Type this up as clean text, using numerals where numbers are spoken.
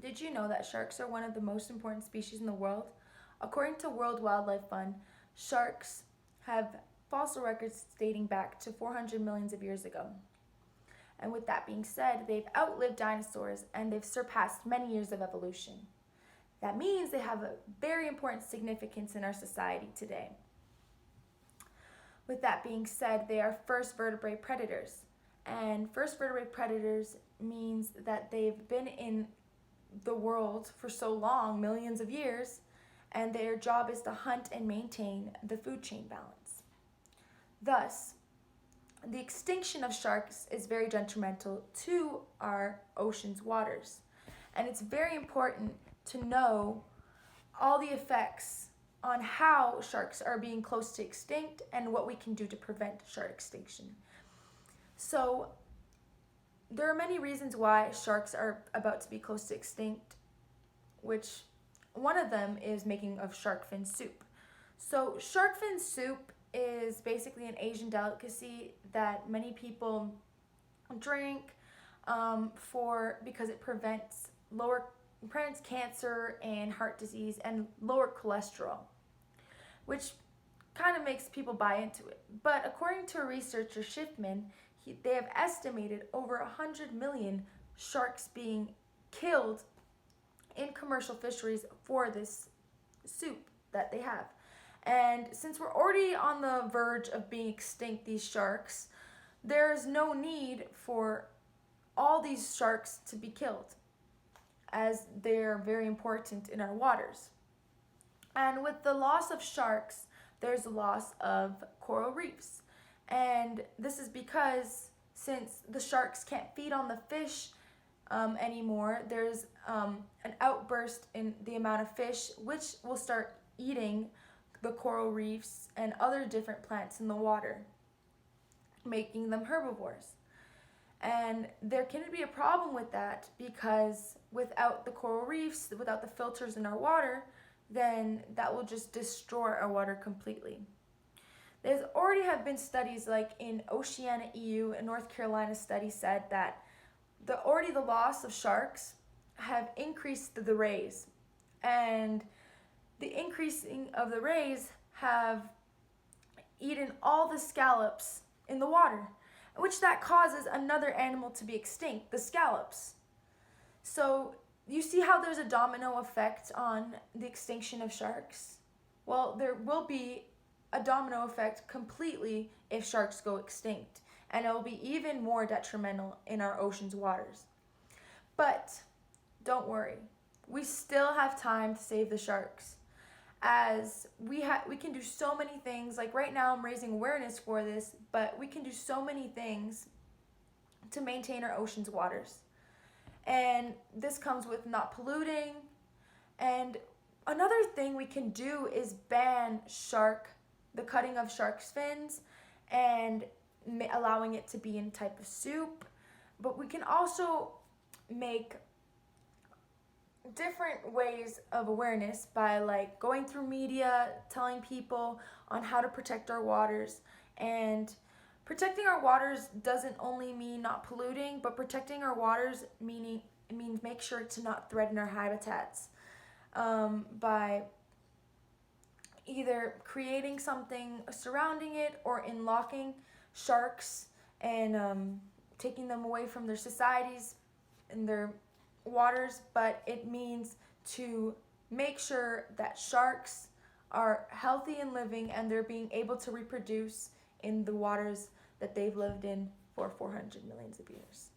Did you know that sharks are one of the most important species in the world? According to World Wildlife Fund, sharks have fossil records dating back to 400 millions of years ago. And with that being said, they've outlived dinosaurs and they've surpassed many years of evolution. That means they have a very important significance in our society today. With that being said, they are first vertebrate predators. And first vertebrate predators means that they've been in the world for so long, millions of years, and their job is to hunt and maintain the food chain balance. Thus, the extinction of sharks is very detrimental to our ocean's waters. And it's very important to know all the effects on how sharks are being close to extinct and what we can do to prevent shark extinction. So, there are many reasons why sharks are about to be close to extinct, which one of them is making of shark fin soup. So shark fin soup is basically an Asian delicacy that many people drink because it prevents cancer and heart disease and lower cholesterol, which kind of makes people buy into it. But according to a researcher, Schiffman, they have estimated over 100 million sharks being killed in commercial fisheries for this soup that they have. And since we're already on the verge of being extinct, these sharks, there's no need for all these sharks to be killed, as they're very important in our waters. And with the loss of sharks, there's a loss of coral reefs. And this is because since the sharks can't feed on the fish anymore, there's an outburst in the amount of fish, which will start eating the coral reefs and other different plants in the water, making them herbivores. And there can be a problem with that because without the coral reefs, without the filters in our water, then that will just destroy our water completely. There's already have been studies like in Oceania EU, a North Carolina study said that the loss of sharks have increased the rays, and the increasing of the rays have eaten all the scallops in the water, which that causes another animal to be extinct, the scallops. So you see how there's a domino effect on the extinction of sharks? Well, there will be a domino effect completely if sharks go extinct, and it will be even more detrimental in our ocean's waters. But don't worry, we still have time to save the sharks, as we can do so many things. Like right now I'm raising awareness for this, but we can do so many things to maintain our ocean's waters. And this comes with not polluting. And another thing we can do is ban the cutting of shark's fins and allowing it to be in type of soup. But we can also make different ways of awareness by like going through media, telling people on how to protect our waters. And protecting our waters doesn't only mean not polluting, but protecting our waters means make sure to not threaten our habitats by either creating something surrounding it or unlocking sharks and taking them away from their societies and their waters. But it means to make sure that sharks are healthy and living and they're being able to reproduce in the waters that they've lived in for 400 millions of years.